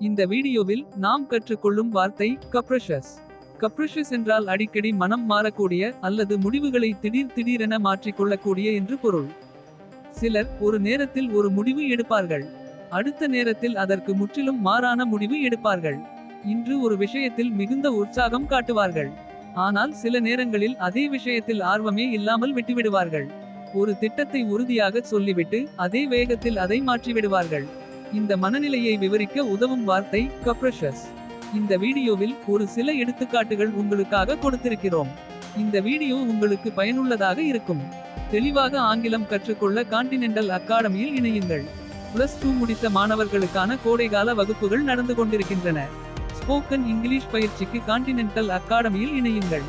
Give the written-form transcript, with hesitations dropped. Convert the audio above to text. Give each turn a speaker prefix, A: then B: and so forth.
A: இந்த வீடியோவில் நாம் கற்றுக்கொள்ளும் வார்த்தை கப்ரஷஸ். கப்ரஷஸ் என்றால் அடிக்கடி மனம் மாறக்கூடிய அல்லது முடிவுகளை திடீரென மாற்றிக்கொள்ளக்கூடிய என்று பொருள். சிலர் ஒரு நேரத்தில் ஒரு முடிவு எடுப்பார்கள், அடுத்த நேரத்தில் அதற்கு முற்றிலும் மாறான முடிவு எடுப்பார்கள். இன்று ஒரு விஷயத்தில் மிகுந்த உற்சாகம் காட்டுவார்கள், ஆனால் சில நேரங்களில் அதே விஷயத்தில் ஆர்வமே இல்லாமல் விட்டுவிடுவார்கள். ஒரு திட்டத்தை உறுதியாக சொல்லிவிட்டு அதே வேகத்தில் அதை மாற்றிவிடுவார்கள். இந்த மனநிலையை விவரிக்க உதவும் வார்த்தை கப்ரஷஸ். இந்த வீடியோவில் ஒரு சில எடுத்துக்காட்டுகள் உங்களுக்காக கொடுத்திருக்கிறோம். இந்த வீடியோ உங்களுக்கு பயனுள்ளதாக இருக்கும். தெளிவாக ஆங்கிலம் கற்றுக்கொள்ள கான்டினென்டல் அகாடமியில் இணையுங்கள். +2 முடித்த மாணவர்களுக்கான கோடைகால வகுப்புகள் நடந்து கொண்டிருக்கின்றன. ஸ்போக்கன் இங்கிலீஷ் பயிற்சிக்கு கான்டினென்டல் அகாடமியில் இணையுங்கள்.